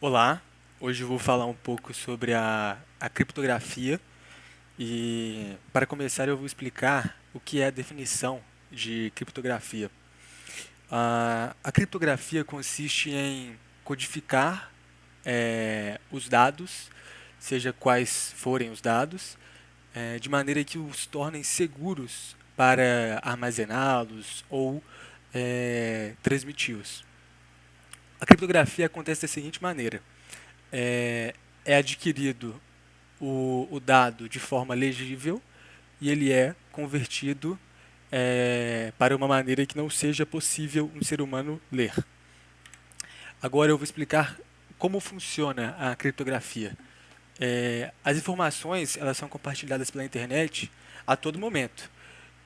Olá, hoje eu vou falar um pouco sobre a criptografia e, para começar, eu vou explicar o que é a definição de criptografia. A criptografia consiste em codificar os dados, seja quais forem os dados, de maneira que os tornem seguros para armazená-los ou transmiti-los. A criptografia acontece da seguinte maneira: é adquirido o dado de forma legível e ele é convertido para uma maneira que não seja possível um ser humano ler. Agora eu vou explicar como funciona a criptografia. As informações elas são compartilhadas pela internet a todo momento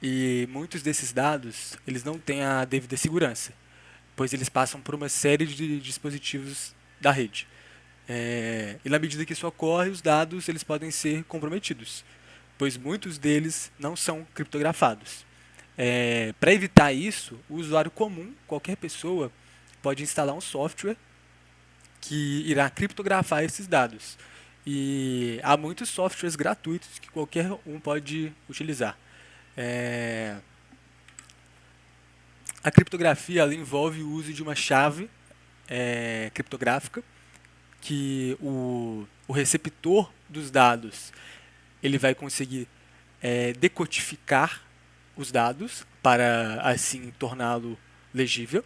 e muitos desses dados eles não têm a devida segurança, pois eles passam por uma série de dispositivos da rede. E na medida que isso ocorre, os dados eles podem ser comprometidos, pois muitos deles não são criptografados. Para evitar isso, o usuário comum, qualquer pessoa, pode instalar um software que irá criptografar esses dados. E há muitos softwares gratuitos que qualquer um pode utilizar. A criptografia ela envolve o uso de uma chave criptográfica que o receptor dos dados ele vai conseguir decodificar os dados para assim torná-lo legível.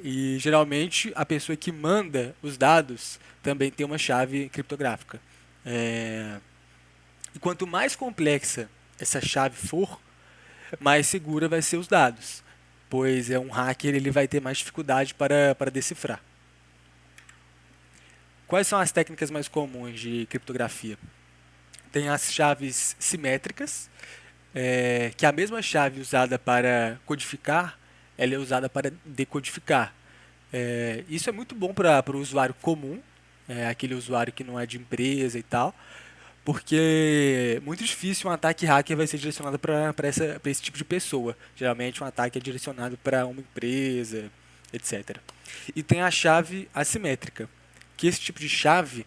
E geralmente a pessoa que manda os dados também tem uma chave criptográfica. E quanto mais complexa essa chave for, mais segura vai ser os dados, pois um hacker ele vai ter mais dificuldade para decifrar. Quais são as técnicas mais comuns de criptografia? Tem as chaves simétricas, que a mesma chave usada para codificar, ela é usada para decodificar. Isso é muito bom para o usuário comum, aquele usuário que não é de empresa e tal, porque é muito difícil um ataque hacker vai ser direcionado para esse tipo de pessoa. Geralmente um ataque é direcionado para uma empresa, etc. E tem a chave assimétrica, que esse tipo de chave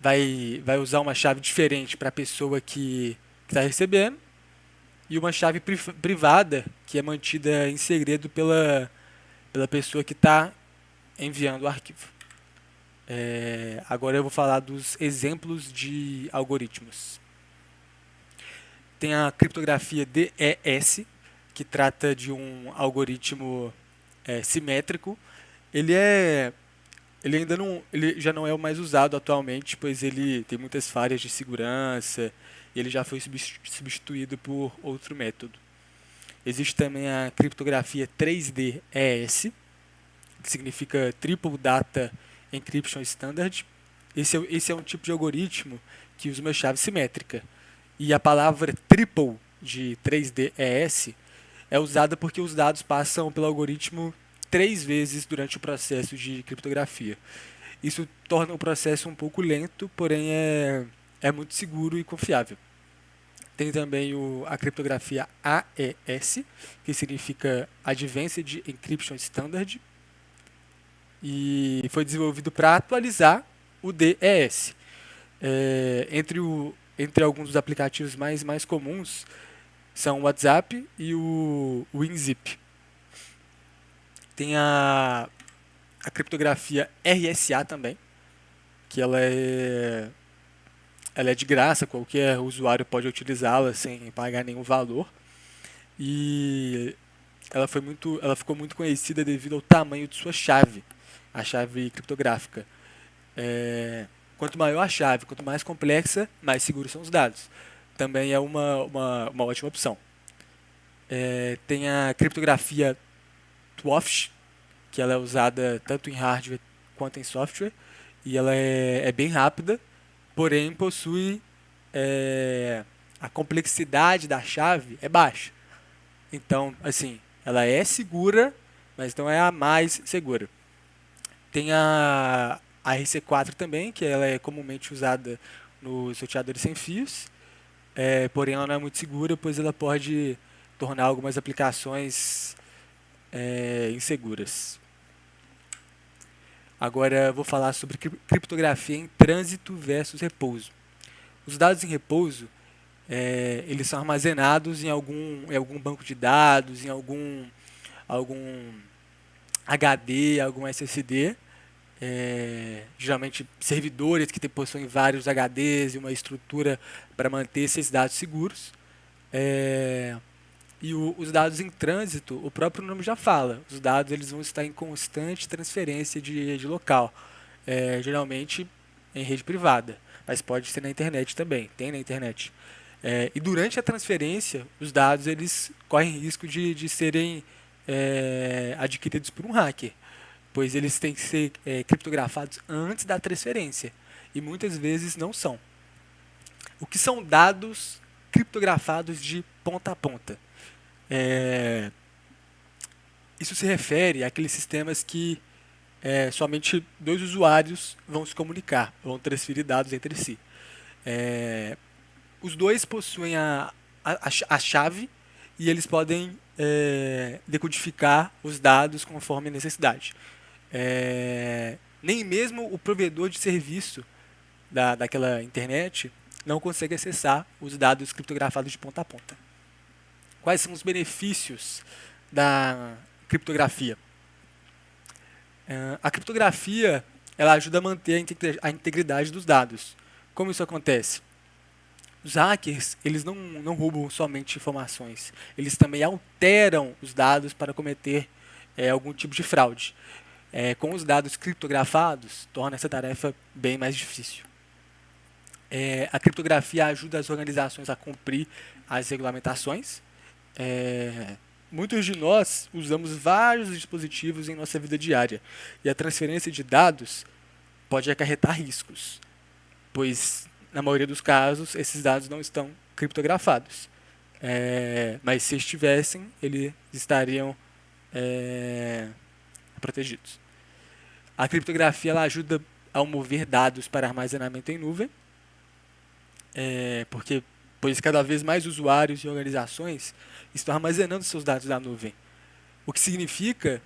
vai usar uma chave diferente para a pessoa que está recebendo e uma chave privada que é mantida em segredo pela pessoa que está enviando o arquivo. Agora eu vou falar dos exemplos de algoritmos. Tem a criptografia DES, que trata de um algoritmo simétrico. Ele já não é o mais usado atualmente, pois ele tem muitas falhas de segurança e ele já foi substituído por outro método. Existe também a criptografia 3DES, que significa Triple Data Encryption Standard. Esse é um tipo de algoritmo que usa uma chave simétrica. E a palavra triple de 3DES é usada porque os dados passam pelo algoritmo 3 vezes durante o processo de criptografia. Isso torna o processo um pouco lento, porém é muito seguro e confiável. Tem também a criptografia AES, que significa Advanced Encryption Standard, e foi desenvolvido para atualizar o DES. Entre alguns dos aplicativos mais comuns são o WhatsApp e o WinZip. Tem a criptografia RSA também, que ela é de graça, qualquer usuário pode utilizá-la sem pagar nenhum valor. E ela ficou muito conhecida devido ao tamanho de sua chave, a chave criptográfica. Quanto maior a chave, quanto mais complexa, mais seguros são os dados. Também é uma ótima opção. Tem a criptografia TWAFT, que ela é usada tanto em hardware quanto em software, e ela é bem rápida, porém possui a complexidade da chave é baixa. Então, assim, ela é segura, mas não é a mais segura. Tem a RC4 também, que ela é comumente usada nos roteadores sem fios, porém ela não é muito segura, pois ela pode tornar algumas aplicações inseguras. Agora eu vou falar sobre criptografia em trânsito versus repouso. Os dados em repouso, eles são armazenados em algum banco de dados, em algum HD, algum SSD, geralmente servidores que possuem vários HDs e uma estrutura para manter esses dados seguros. E os dados em trânsito, o próprio nome já fala, os dados eles vão estar em constante transferência de local, geralmente em rede privada, mas pode ser na internet também, tem na internet. E durante a transferência, os dados eles correm risco de serem adquiridos por um hacker, pois eles têm que ser criptografados antes da transferência, e muitas vezes não são. O que são dados criptografados de ponta a ponta? Isso se refere àqueles sistemas que somente dois usuários vão se comunicar, vão transferir dados entre si. Os dois possuem a chave e eles podem decodificar os dados conforme a necessidade. Nem mesmo o provedor de serviço daquela internet não consegue acessar os dados criptografados de ponta a ponta. Quais são os benefícios da criptografia? A criptografia ela ajuda a manter a integridade dos dados. Como isso acontece? Os hackers eles não roubam somente informações, eles também alteram os dados para cometer algum tipo de fraude. Com os dados criptografados, torna essa tarefa bem mais difícil. A criptografia ajuda as organizações a cumprir as regulamentações. Muitos de nós usamos vários dispositivos em nossa vida diária e a transferência de dados pode acarretar riscos, pois na maioria dos casos esses dados não estão criptografados, mas se estivessem, eles estariam protegidos. A criptografia ela ajuda a mover dados para armazenamento em nuvem, pois cada vez mais usuários e organizações estão armazenando seus dados na nuvem, o que significa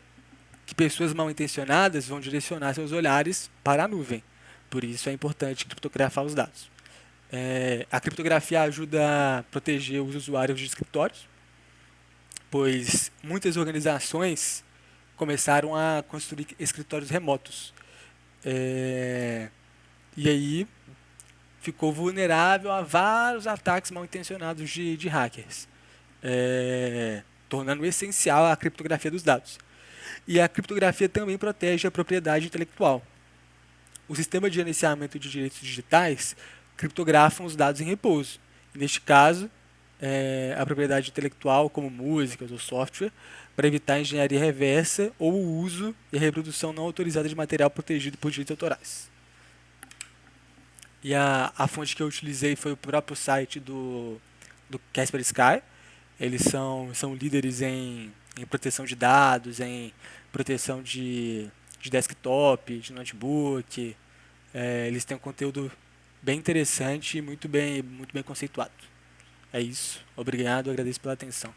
que pessoas mal intencionadas vão direcionar seus olhares para a nuvem. Por isso é importante criptografar os dados. A criptografia ajuda a proteger os usuários de escritórios, pois muitas organizações começaram a construir escritórios remotos. E aí ficou vulnerável a vários ataques mal intencionados de hackers, tornando essencial a criptografia dos dados. E a criptografia também protege a propriedade intelectual. O sistema de gerenciamento de direitos digitais criptografam os dados em repouso. E neste caso, a propriedade intelectual, como músicas ou software, para evitar a engenharia reversa ou o uso e a reprodução não autorizada de material protegido por direitos autorais. E a fonte que eu utilizei foi o próprio site do Kaspersky. Eles são líderes em proteção de dados, em proteção de desktop, de notebook. Eles têm um conteúdo bem interessante e muito bem conceituado. É isso. Obrigado, agradeço pela atenção.